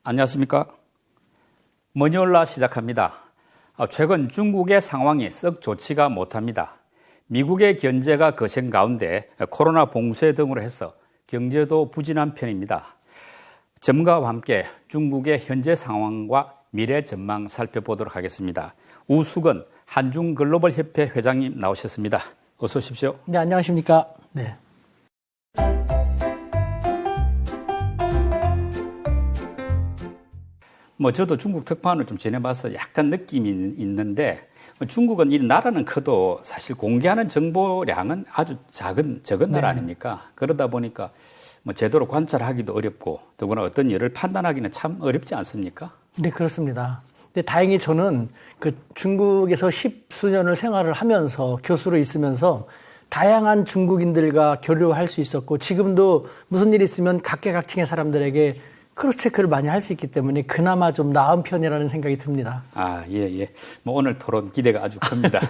안녕하십니까. 머니올라 시작합니다. 최근 중국의 상황이 썩 좋지가 못합니다. 미국의 견제가 거센 가운데 코로나 봉쇄 등으로 해서 경제도 부진한 편입니다. 전문가와 함께 중국의 현재 상황과 미래 전망 살펴보도록 하겠습니다. 우수건 한중글로벌협회 회장님 나오셨습니다. 어서 오십시오. 네, 안녕하십니까. 네. 저도 중국 특파원을 좀 지내봐서 약간 느낌이 있는데, 중국은 이 나라는 커도 사실 공개하는 정보량은 아주 적은 나라 아닙니까? 그러다 보니까 제대로 관찰하기도 어렵고, 더구나 어떤 일을 판단하기는 참 어렵지 않습니까? 네, 그렇습니다. 근데 다행히 저는 그 중국에서 10수년을 생활을 하면서 교수로 있으면서 다양한 중국인들과 교류할 수 있었고, 지금도 무슨 일이 있으면 각계각층의 사람들에게 크로스 체크를 많이 할 수 있기 때문에 그나마 좀 나은 편이라는 생각이 듭니다. 예. 오늘 토론 기대가 아주 큽니다.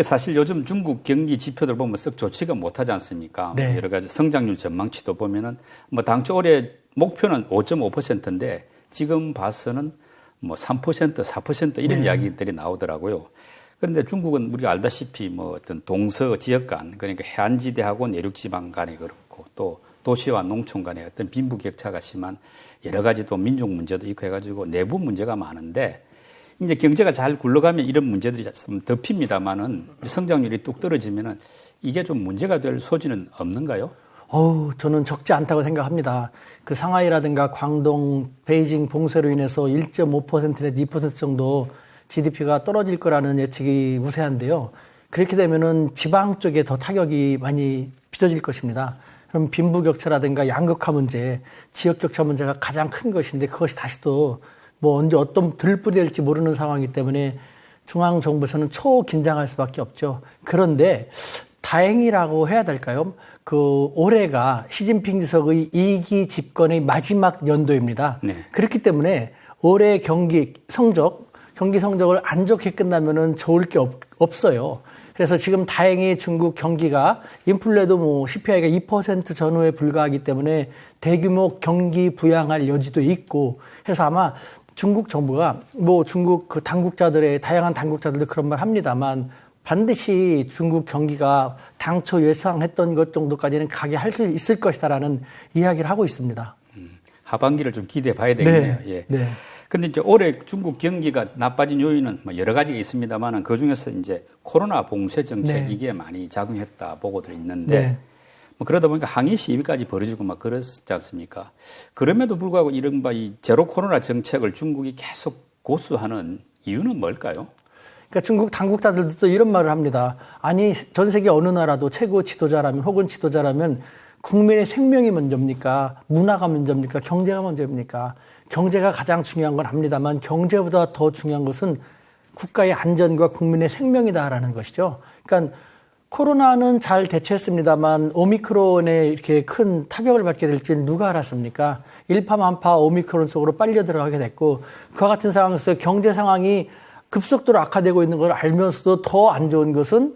사실 요즘 중국 경기 지표들 보면 썩 좋지가 못하지 않습니까? 네. 여러 가지 성장률 전망치도 보면은 당초 올해 목표는 5.5%인데 지금 봐서는 3%, 4% 이런 이야기들이 나오더라고요. 그런데 중국은 우리가 알다시피 어떤 동서 지역 간, 그러니까 해안지대하고 내륙지방 간에 그렇고 또 도시와 농촌 간의 어떤 빈부격차가 심한 여러 가지 또 민족 문제도 있고 해가지고 내부 문제가 많은데, 이제 경제가 잘 굴러가면 이런 문제들이 좀 덮입니다만은 성장률이 뚝 떨어지면은 이게 좀 문제가 될 소지는 없는가요? 저는 적지 않다고 생각합니다. 그 상하이라든가 광동, 베이징 봉쇄로 인해서 1.5% 내지 2% 정도 GDP가 떨어질 거라는 예측이 우세한데요. 그렇게 되면은 지방 쪽에 더 타격이 많이 빚어질 것입니다. 그럼 빈부격차라든가 양극화 문제, 지역격차 문제가 가장 큰 것인데, 그것이 다시 또 언제 어떤 들불이 될지 모르는 상황이기 때문에 중앙정부에서는 초긴장할 수밖에 없죠. 그런데 다행이라고 해야 될까요? 올해가 시진핑 주석의 2기 집권의 마지막 연도입니다. 네. 그렇기 때문에 올해 경기 성적을 안 좋게 끝나면은 좋을 게 없어요. 그래서 지금 다행히 중국 경기가 인플레도 CPI가 2% 전후에 불과하기 때문에 대규모 경기 부양할 여지도 있고 해서 아마 중국 정부가 중국 그 다양한 당국자들도 그런 말 합니다만 반드시 중국 경기가 당초 예상했던 것 정도까지는 가게 할 수 있을 것이다라는 이야기를 하고 있습니다. 하반기를 좀 기대해 봐야 되겠네요. 네. 예. 네. 근데 이제 올해 중국 경기가 나빠진 요인은 여러 가지가 있습니다만은 그 중에서 이제 코로나 봉쇄 정책 이게 많이 작용했다 보고도 있는데 그러다 보니까 항의 시위까지 벌어지고 그렇지 않습니까? 그럼에도 불구하고 이른바 이 제로 코로나 정책을 중국이 계속 고수하는 이유는 뭘까요? 그러니까 중국 당국자들도 또 이런 말을 합니다. 아니, 전 세계 어느 나라도 최고 지도자라면 혹은 지도자라면 국민의 생명이 먼저입니까? 문화가 먼저입니까? 경제가 먼저입니까? 경제가 가장 중요한 건 압니다만 경제보다 더 중요한 것은 국가의 안전과 국민의 생명이다라는 것이죠. 그러니까 코로나는 잘 대처했습니다만 오미크론에 이렇게 큰 타격을 받게 될지는 누가 알았습니까? 일파만파 오미크론 속으로 빨려 들어가게 됐고, 그와 같은 상황에서 경제 상황이 급속도로 악화되고 있는 걸 알면서도 더 안 좋은 것은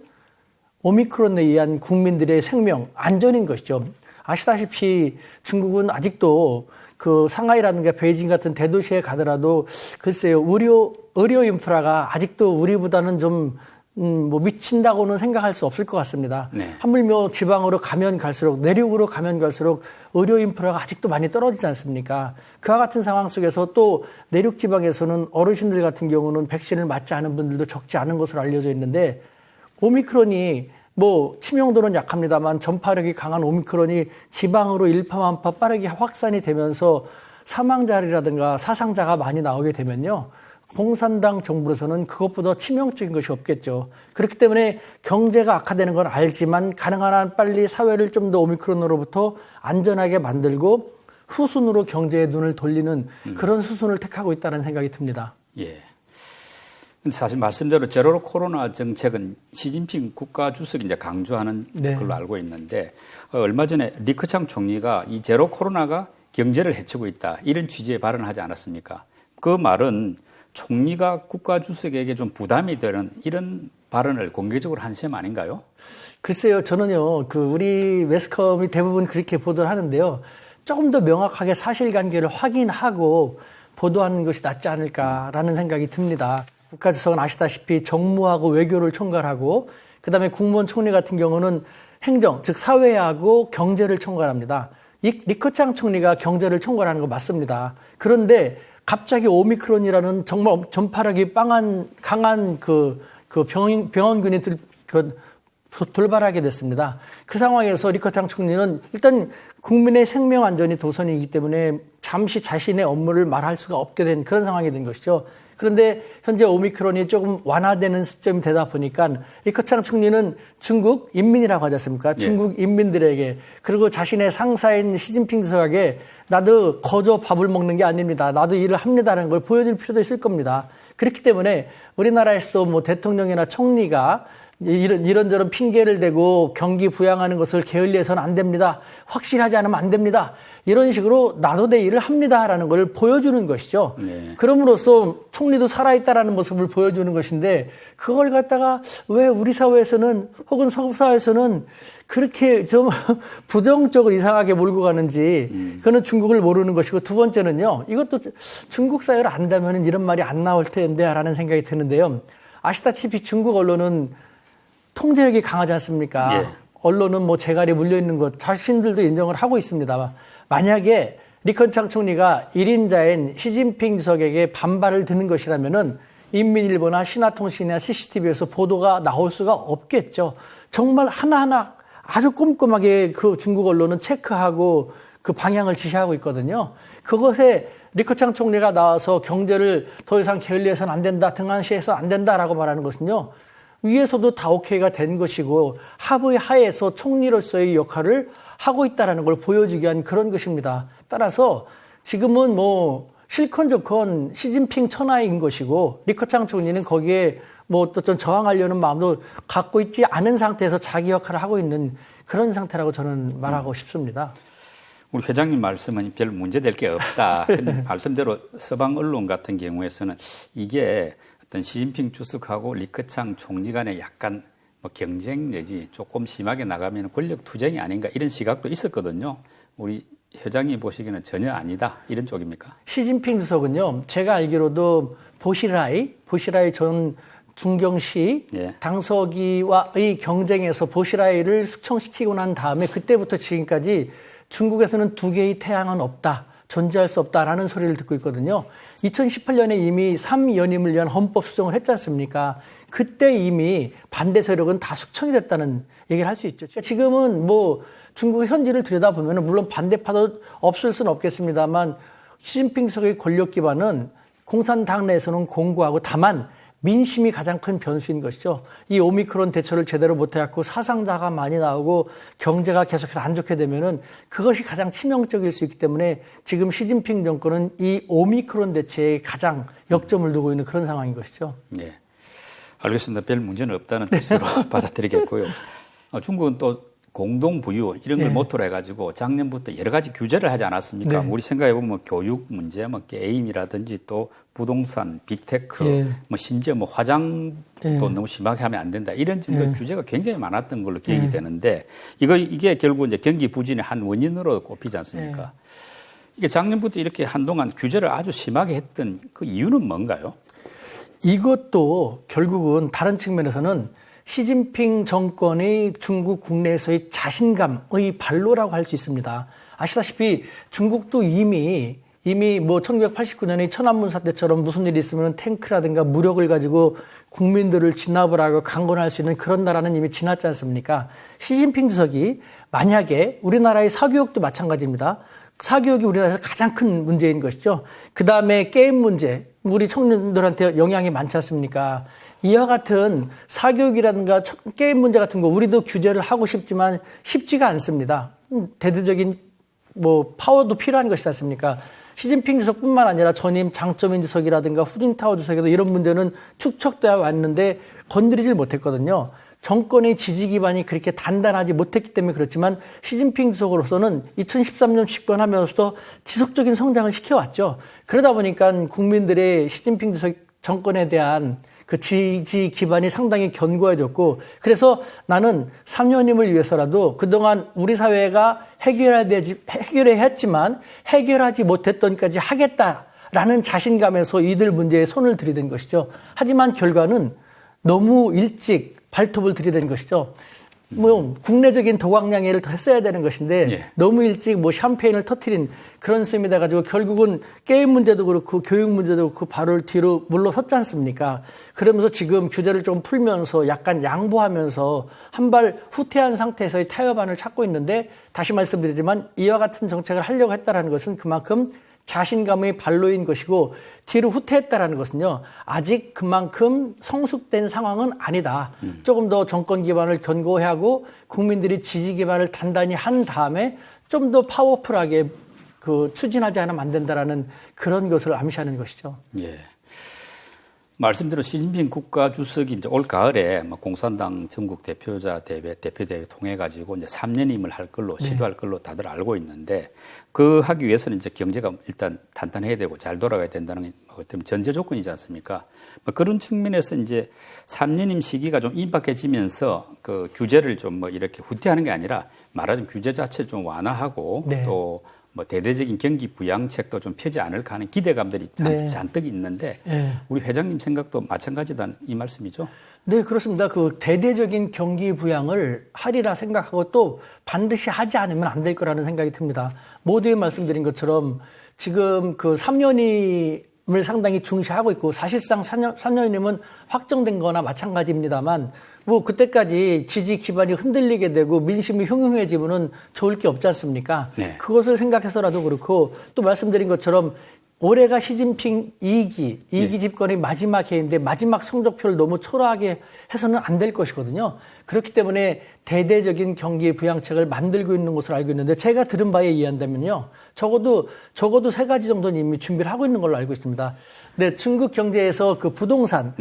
오미크론에 의한 국민들의 생명, 안전인 것이죠. 아시다시피 중국은 아직도 그 상하이라든가 베이징 같은 대도시에 가더라도 글쎄요, 의료 인프라가 아직도 우리보다는 좀 미친다고는 생각할 수 없을 것 같습니다. 네. 하물며 지방으로 가면 갈수록, 내륙으로 가면 갈수록 의료 인프라가 아직도 많이 떨어지지 않습니까? 그와 같은 상황 속에서 또 내륙 지방에서는 어르신들 같은 경우는 백신을 맞지 않은 분들도 적지 않은 것으로 알려져 있는데, 오미크론이 치명도는 약합니다만 전파력이 강한 오미크론이 지방으로 일파만파 빠르게 확산이 되면서 사망자라든가 사상자가 많이 나오게 되면요, 공산당 정부로서는 그것보다 치명적인 것이 없겠죠. 그렇기 때문에 경제가 악화되는 건 알지만 가능한 한 빨리 사회를 좀 더 오미크론으로부터 안전하게 만들고 후순으로 경제에 눈을 돌리는 그런 수순을 택하고 있다는 생각이 듭니다. 예. 근데 사실 말씀대로 제로 코로나 정책은 시진핑 국가 주석이 이제 강조하는 걸로 알고 있는데, 얼마 전에 리커창 총리가 이 제로 코로나가 경제를 해치고 있다, 이런 취지의 발언을 하지 않았습니까? 그 말은 총리가 국가 주석에게 좀 부담이 되는 이런 발언을 공개적으로 한 셈 아닌가요? 글쎄요, 저는요, 우리 매스컴이 대부분 그렇게 보도를 하는데요. 조금 더 명확하게 사실관계를 확인하고 보도하는 것이 낫지 않을까라는 생각이 듭니다. 국가주석은 아시다시피 정무하고 외교를 총괄하고 그다음에 국무원 총리 같은 경우는 행정, 즉 사회하고 경제를 총괄합니다. 이 리커창 총리가 경제를 총괄하는 거 맞습니다. 그런데 갑자기 오미크론이라는 정말 전파력이 강한 병원군이 돌발하게 됐습니다. 그 상황에서 리커창 총리는 일단 국민의 생명 안전이 도선이기 때문에 잠시 자신의 업무를 말할 수가 없게 된 그런 상황이 된 것이죠. 그런데 현재 오미크론이 조금 완화되는 시점이 되다 보니까 리커창 총리는 중국 인민이라고 하지 않습니까? 네. 중국 인민들에게 그리고 자신의 상사인 시진핑 주석에게 나도 거저 밥을 먹는 게 아닙니다. 나도 일을 합니다라는 걸 보여줄 필요도 있을 겁니다. 그렇기 때문에 우리나라에서도 뭐 대통령이나 총리가 이런저런 핑계를 대고 경기 부양하는 것을 게을리해서는 안 됩니다. 확실하지 않으면 안 됩니다. 이런 식으로 나도 내 일을 합니다라는 걸 보여주는 것이죠. 네. 그럼으로써 총리도 살아있다라는 모습을 보여주는 것인데 그걸 갖다가 왜 우리 사회에서는 혹은 서구 사회에서는 그렇게 좀 부정적으로 이상하게 몰고 가는지 그거는 중국을 모르는 것이고 두 번째는요. 이것도 중국 사회를 안다면 이런 말이 안 나올 텐데라는 생각이 드는데요. 아시다시피 중국 언론은 통제력이 강하지 않습니까? 예. 언론은 뭐 재갈이 물려있는 것 자신들도 인정을 하고 있습니다. 만약에 리커창 총리가 1인자인 시진핑 주석에게 반발을 드는 것이라면은 인민일보나 신화통신이나 CCTV에서 보도가 나올 수가 없겠죠. 정말 하나하나 아주 꼼꼼하게 그 중국 언론은 체크하고 그 방향을 지시하고 있거든요. 그것에 리커창 총리가 나와서 경제를 더 이상 게을리해서는 안 된다, 등한시해서는 안 된다라고 말하는 것은요. 위에서도 다 오케이가 된 것이고 합의 하에서 총리로서의 역할을 하고 있다는 걸 보여주기 위한 그런 것입니다. 따라서 지금은 뭐 실컷 좋건 시진핑 천하인 것이고 리커창 총리는 거기에 뭐 어떤 저항하려는 마음도 갖고 있지 않은 상태에서 자기 역할을 하고 있는 그런 상태라고 저는 말하고 싶습니다. 우리 회장님 말씀은 별 문제될 게 없다. 근데 말씀대로 서방 언론 같은 경우에서는 이게 어떤 시진핑 주석하고 리커창 총리 간에 약간 뭐 경쟁 내지 조금 심하게 나가면 권력 투쟁이 아닌가 이런 시각도 있었거든요. 우리 회장님 보시기에는 전혀 아니다 이런 쪽입니까? 시진핑 주석은요. 제가 알기로도 보시라이 전 중경시 예. 당서기와의 경쟁에서 보시라이를 숙청시키고 난 다음에 그때부터 지금까지 중국에서는 두 개의 태양은 없다. 존재할 수 없다라는 소리를 듣고 있거든요. 2018년에 이미 3연임을 위한 헌법 수정을 했지 않습니까? 그때 이미 반대 세력은 다 숙청이 됐다는 얘기를 할 수 있죠. 지금은 뭐 중국의 현지를 들여다보면 물론 반대파도 없을 수는 없겠습니다만 시진핑 주석의 권력 기반은 공산당 내에서는 공고하고 다만 민심이 가장 큰 변수인 것이죠. 이 오미크론 대처를 제대로 못해갖고 사상자가 많이 나오고 경제가 계속해서 안 좋게 되면은 그것이 가장 치명적일 수 있기 때문에 지금 시진핑 정권은 이 오미크론 대처에 가장 역점을 두고 있는 그런 상황인 것이죠. 네, 알겠습니다. 별 문제는 없다는 뜻으로 받아들이겠고요. 중국은 또 공동부유 이런 걸 모토로 해가지고 작년부터 여러 가지 규제를 하지 않았습니까? 네. 우리 생각해보면 교육 문제, 뭐 게임이라든지 또 부동산, 빅테크, 뭐 심지어 뭐 화장도 너무 심하게 하면 안 된다. 이런 정도 규제가 굉장히 많았던 걸로 기억이 되는데 이게 결국 이제 경기 부진의 한 원인으로 꼽히지 않습니까? 이게 작년부터 이렇게 한동안 규제를 아주 심하게 했던 그 이유는 뭔가요? 이것도 결국은 다른 측면에서는 시진핑 정권의 중국 국내에서의 자신감의 발로라고 할 수 있습니다. 아시다시피 중국도 이미 뭐 1989년의 천안문 사태처럼 무슨 일이 있으면 탱크라든가 무력을 가지고 국민들을 진압을 하고 강권할 수 있는 그런 나라는 이미 지났지 않습니까? 시진핑 주석이 만약에 우리나라의 사교육도 마찬가지입니다. 사교육이 우리나라에서 가장 큰 문제인 것이죠. 그다음에 게임 문제, 우리 청년들한테 영향이 많지 않습니까? 이와 같은 사교육이라든가 게임 문제 같은 거 우리도 규제를 하고 싶지만 쉽지가 않습니다. 대대적인 뭐 파워도 필요한 것이지 않습니까? 시진핑 주석뿐만 아니라 전임 장쩌민 주석이라든가 후진타오 주석에도 이런 문제는 축적되어 왔는데 건드리질 못했거든요. 정권의 지지 기반이 그렇게 단단하지 못했기 때문에 그렇지만 시진핑 주석으로서는 2013년 집권하면서도 지속적인 성장을 시켜왔죠. 그러다 보니까 국민들의 시진핑 주석 정권에 대한 그 지지 기반이 상당히 견고해졌고 그래서 나는 3년임을 위해서라도 그동안 우리 사회가 해결해야 했지만 해결하지 못했던까지 하겠다라는 자신감에서 이들 문제에 손을 들이댄 것이죠. 하지만 결과는 너무 일찍 발톱을 들이댄 것이죠. 뭐 국내적인 도광량회를 더 했어야 되는 것인데 예. 너무 일찍 뭐 샴페인을 터트린 그런 셈이 돼가지고 결국은 게임 문제도 그렇고 교육 문제도 그렇고 바로 뒤로 물러섰지 않습니까? 그러면서 지금 규제를 좀 풀면서 약간 양보하면서 한 발 후퇴한 상태에서의 타협안을 찾고 있는데 다시 말씀드리지만 이와 같은 정책을 하려고 했다는 것은 그만큼 자신감의 발로인 것이고 뒤로 후퇴했다라는 것은요. 아직 그만큼 성숙된 상황은 아니다. 조금 더 정권 기반을 견고히 하고 국민들이 지지 기반을 단단히 한 다음에 좀 더 파워풀하게 그 추진하지 않으면 안 된다라는 그런 것을 암시하는 것이죠. 예. 말씀대로 시진핑 국가주석이 이제 올 가을에 공산당 전국 대표대회 통해 가지고 이제 3년임을 할 걸로 시도할 걸로 다들 알고 있는데 그 하기 위해서는 이제 경제가 일단 탄탄해야 되고 잘 돌아가야 된다는 어떤 전제 조건이지 않습니까? 그런 측면에서 이제 3년임 시기가 좀 임박해지면서 그 규제를 좀 이렇게 후퇴하는 게 아니라 말하자면 규제 자체 좀 완화하고 네. 또 대대적인 경기 부양책도 좀 펴지 않을까 하는 기대감들이 네. 잔뜩 있는데 네. 우리 회장님 생각도 마찬가지다 이 말씀이죠? 네, 그렇습니다. 그 대대적인 경기 부양을 하리라 생각하고 또 반드시 하지 않으면 안 될 거라는 생각이 듭니다. 모두에 말씀드린 것처럼 지금 그 3년임을 상당히 중시하고 있고 사실상 3년임은 확정된 거나 마찬가지입니다만 뭐 그때까지 지지 기반이 흔들리게 되고 민심이 흉흉해지면은 좋을 게 없지 않습니까? 네. 그것을 생각해서라도 그렇고 또 말씀드린 것처럼 올해가 시진핑 2기 네. 집권의 마지막 해인데 마지막 성적표를 너무 초라하게 해서는 안 될 것이거든요. 그렇기 때문에 대대적인 경기 부양책을 만들고 있는 것으로 알고 있는데 제가 들은 바에 의한다면요. 적어도 3가지 정도는 이미 준비를 하고 있는 걸로 알고 있습니다. 네, 중국 경제에서 그 부동산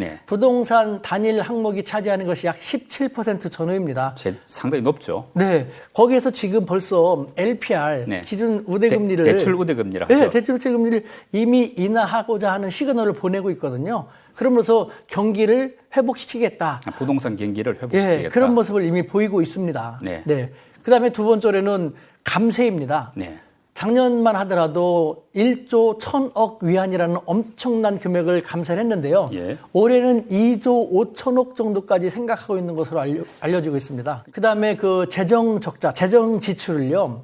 단일 항목이 차지하는 것이 약 17% 전후입니다. 상당히 높죠. 네, 거기에서 지금 벌써 LPR 기준 우대금리를 대출 우대금리라고 하죠. 네, 대출 우대금리를 이미 인하하고자 하는 시그널을 보내고 있거든요. 그러면서 경기를 회복시키겠다. 부동산 경기를 회복시키겠다. 네, 그런 모습을 이미 보이고 있습니다. 네. 그다음에 두 번째로는 감세입니다. 네. 작년만 하더라도 1조 1,000억 위안이라는 엄청난 금액을 감세를 했는데요. 예. 올해는 2조 5천억 정도까지 생각하고 있는 것으로 알려지고 있습니다. 그다음에 그 재정 적자, 재정 지출을요.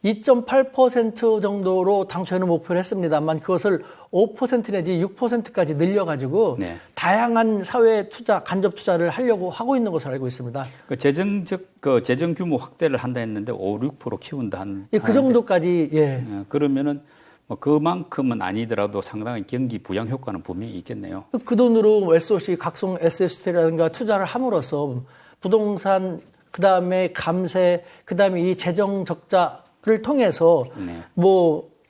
2.8% 정도로 당초에는 목표를 했습니다만 그것을 5% 내지 6%까지 늘려가지고 다양한 사회 투자, 간접 투자를 하려고 하고 있는 것으로 알고 있습니다. 재정 규모 확대를 한다 했는데 5, 6% 키운다 그 정도까지 그러면은 그만큼은 아니더라도 상당한 경기 부양 효과는 분명히 있겠네요. 그 돈으로 SOC, 각종 SST라든가 투자를 함으로써 부동산, 그 다음에 감세, 그 다음에 이 재정 적자를 통해서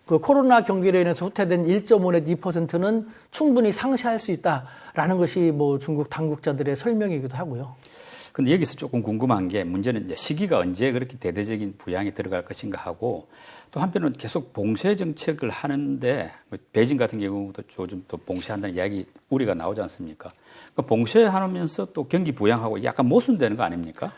그 코로나 경기로 인해서 후퇴된 1.5 내지 2%는 충분히 상쇄할 수 있다라는 것이 중국 당국자들의 설명이기도 하고요. 근데 여기서 조금 궁금한 게 문제는 이제 시기가 언제 그렇게 대대적인 부양이 들어갈 것인가 하고 또 한편으로는 계속 봉쇄 정책을 하는데 베이징 같은 경우도 요즘 또 봉쇄한다는 이야기 우리가 나오지 않습니까? 그러니까 봉쇄하면서 또 경기 부양하고 약간 모순되는 거 아닙니까?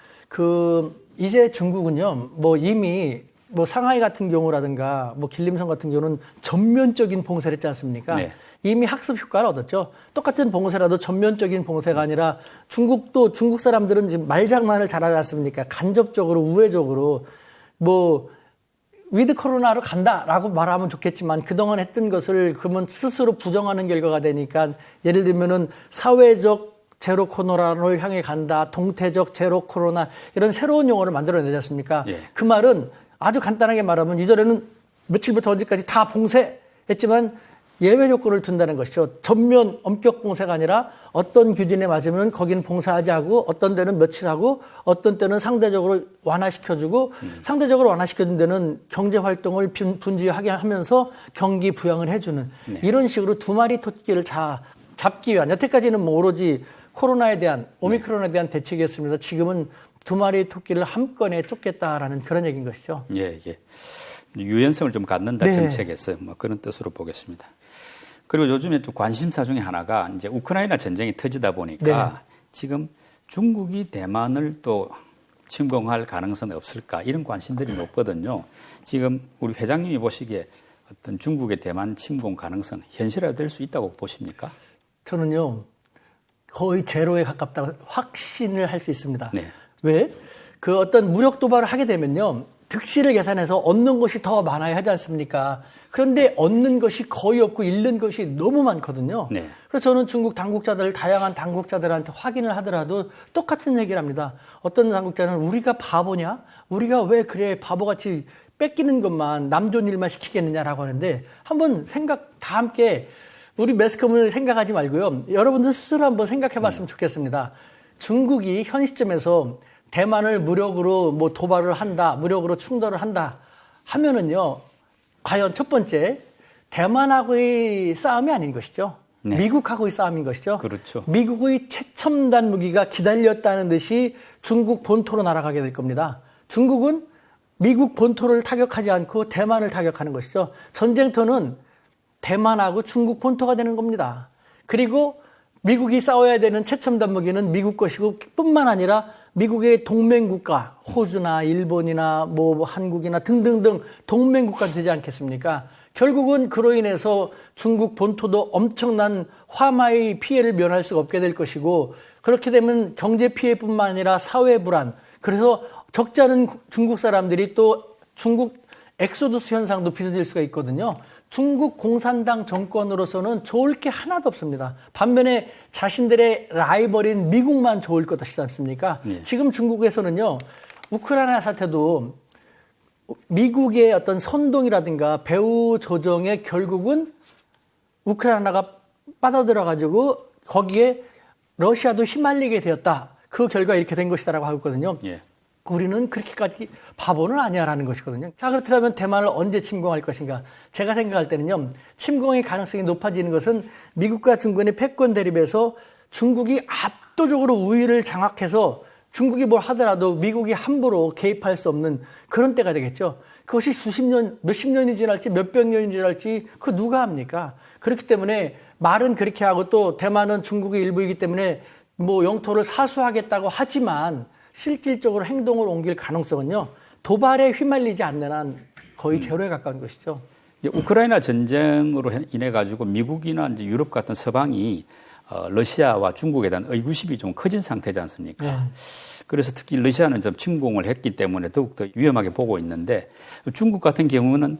이제 중국은요, 이미 상하이 같은 경우라든가 길림성 같은 경우는 전면적인 봉쇄를 했지 않습니까? 네. 이미 학습 효과를 얻었죠. 똑같은 봉쇄라도 전면적인 봉쇄가 아니라 중국 사람들은 지금 말장난을 잘하지 않습니까? 간접적으로 우회적으로 위드 코로나로 간다라고 말하면 좋겠지만 그동안 했던 것을 그러면 스스로 부정하는 결과가 되니까 예를 들면은 사회적 제로 코로나를 향해 간다, 동태적 제로 코로나 이런 새로운 용어를 만들어내지 않습니까? 예. 그 말은 아주 간단하게 말하면 이전에는 며칠부터 언제까지 다 봉쇄했지만 예외 조건을 둔다는 것이죠. 전면 엄격 봉쇄가 아니라 어떤 규진에 맞으면 거기는 봉쇄하지 하고 어떤 데는 며칠 하고 어떤 때는 상대적으로 완화시켜주고 상대적으로 완화시켜준 데는 경제활동을 분주하게 하면서 경기 부양을 해주는 이런 식으로 두 마리 토끼를 잡기 위한 여태까지는 오로지 코로나에 대한 오미크론에 대한 대책이었습니다. 지금은 두 마리 토끼를 한 건에 쫓겠다라는 그런 얘기인 것이죠. 예. 유연성을 좀 갖는다 정책에서 그런 뜻으로 보겠습니다. 그리고 요즘에 또 관심사 중에 하나가 이제 우크라이나 전쟁이 터지다 보니까 네. 지금 중국이 대만을 또 침공할 가능성이 없을까 이런 관심들이 높거든요. 지금 우리 회장님이 보시기에 어떤 중국의 대만 침공 가능성 현실화될 수 있다고 보십니까? 저는요, 거의 제로에 가깝다고 확신을 할 수 있습니다. 네. 왜? 그 어떤 무력 도발을 하게 되면요, 득실을 계산해서 얻는 것이 더 많아야 하지 않습니까? 그런데 얻는 것이 거의 없고 잃는 것이 너무 많거든요. 네. 그래서 저는 중국 당국자들, 다양한 당국자들한테 확인을 하더라도 똑같은 얘기를 합니다. 어떤 당국자는 우리가 바보냐? 우리가 왜 그래 바보같이 뺏기는 것만 남 좋은 일만 시키겠느냐라고 하는데 한번 다 함께 우리 매스컴을 생각하지 말고요. 여러분들 스스로 한번 생각해 봤으면 좋겠습니다. 중국이 현 시점에서 대만을 무력으로 뭐 도발을 한다, 무력으로 충돌을 한다 하면은요, 과연 첫 번째, 대만하고의 싸움이 아닌 것이죠. 네. 미국하고의 싸움인 것이죠. 그렇죠. 미국의 최첨단 무기가 기다렸다는 듯이 중국 본토로 날아가게 될 겁니다. 중국은 미국 본토를 타격하지 않고 대만을 타격하는 것이죠. 전쟁터는 대만하고 중국 본토가 되는 겁니다. 그리고 미국이 싸워야 되는 최첨단 무기는 미국 것이고 뿐만 아니라 미국의 동맹국가, 호주나 일본이나 뭐 한국이나 등등등 동맹국가 되지 않겠습니까? 결국은 그로 인해서 중국 본토도 엄청난 화마의 피해를 면할 수가 없게 될 것이고, 그렇게 되면 경제 피해뿐만 아니라 사회 불안, 그래서 적지 않은 중국 사람들이 또 중국 엑소더스 현상도 빚어질 수가 있거든요. 중국 공산당 정권으로서는 좋을 게 하나도 없습니다. 반면에 자신들의 라이벌인 미국만 좋을 것이지 않습니까? 네. 지금 중국에서는요, 우크라이나 사태도 미국의 어떤 선동이라든가 배후 조정에 결국은 우크라이나가 빠져들어가지고 거기에 러시아도 휘말리게 되었다. 그 결과 이렇게 된 것이다라고 하고 있거든요. 예. 우리는 그렇게까지 바보는 아니야라는 것이거든요. 자, 그렇다면 대만을 언제 침공할 것인가? 제가 생각할 때는요, 침공의 가능성이 높아지는 것은 미국과 중국의 패권 대립에서 중국이 압도적으로 우위를 장악해서 중국이 뭘 하더라도 미국이 함부로 개입할 수 없는 그런 때가 되겠죠. 그것이 수십 년, 몇십 년이 지날지 몇백 년이 지날지 그 누가 합니까? 그렇기 때문에 말은 그렇게 하고 또 대만은 중국의 일부이기 때문에 뭐 영토를 사수하겠다고 하지만 실질적으로 행동을 옮길 가능성은요, 도발에 휘말리지 않는 한 거의 제로에 가까운 것이죠. 이제 우크라이나 전쟁으로 인해 가지고 미국이나 이제 유럽 같은 서방이 러시아와 중국에 대한 의구심이 좀 커진 상태지 않습니까? 네. 그래서 특히 러시아는 좀 침공을 했기 때문에 더욱더 위험하게 보고 있는데, 중국 같은 경우는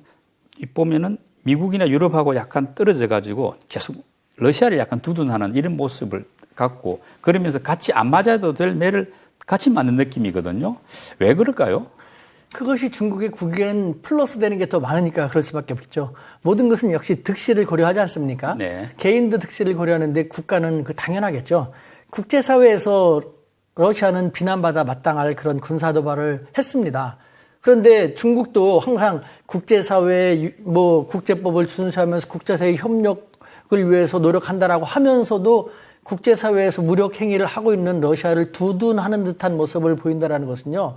보면은 미국이나 유럽하고 약간 떨어져 가지고 계속 러시아를 약간 두둔하는 이런 모습을 갖고, 그러면서 같이 안 맞아도 될 매를 같이 맞는 느낌이거든요. 왜 그럴까요? 그것이 중국의 국익에는 플러스 되는 게 더 많으니까 그럴 수밖에 없겠죠. 모든 것은 역시 득실을 고려하지 않습니까? 네. 개인도 득실을 고려하는데 국가는 그 당연하겠죠. 국제사회에서 러시아는 비난받아 마땅할 그런 군사도발을 했습니다. 그런데 중국도 항상 국제사회, 국제법을 준수하면서 국제사회 협력을 위해서 노력한다라고 하면서도 국제사회에서 무력 행위를 하고 있는 러시아를 두둔하는 듯한 모습을 보인다는 것은요,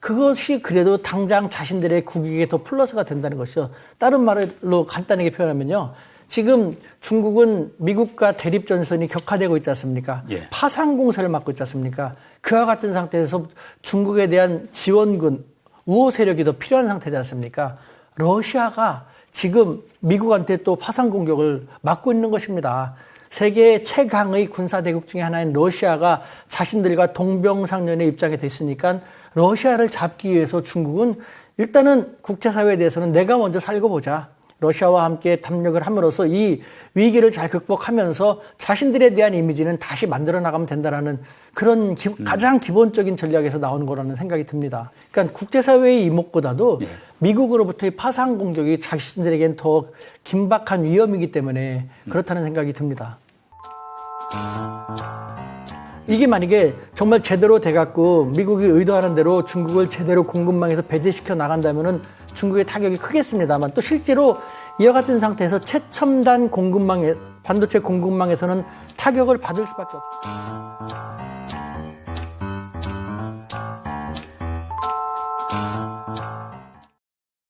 그것이 그래도 당장 자신들의 국익에 더 플러스가 된다는 것이죠. 다른 말로 간단하게 표현하면요, 지금 중국은 미국과 대립전선이 격화되고 있지 않습니까? 예. 파상 공세를 맞고 있지 않습니까? 그와 같은 상태에서 중국에 대한 지원군, 우호 세력이 더 필요한 상태지 않습니까? 러시아가 지금 미국한테 또 파상 공격을 맞고 있는 것입니다. 세계 최강의 군사대국 중에 하나인 러시아가 자신들과 동병상련의 입장에 됐으니까 러시아를 잡기 위해서 중국은 일단은 국제사회에 대해서는 내가 먼저 살고 보자. 러시아와 함께 협력을 함으로써 이 위기를 잘 극복하면서 자신들에 대한 이미지는 다시 만들어 나가면 된다라는 그런 가장 기본적인 전략에서 나오는 거라는 생각이 듭니다. 그러니까 국제사회의 이목보다도 네. 미국으로부터의 파상 공격이 자신들에겐 더 긴박한 위험이기 때문에 그렇다는 생각이 듭니다. 이게 만약에 정말 제대로 돼갖고 미국이 의도하는 대로 중국을 제대로 공급망에서 배제시켜 나간다면은 중국의 타격이 크겠습니다만, 또 실제로 이와 같은 상태에서 최첨단 공급망에, 반도체 공급망에서는 타격을 받을 수밖에 없습니다.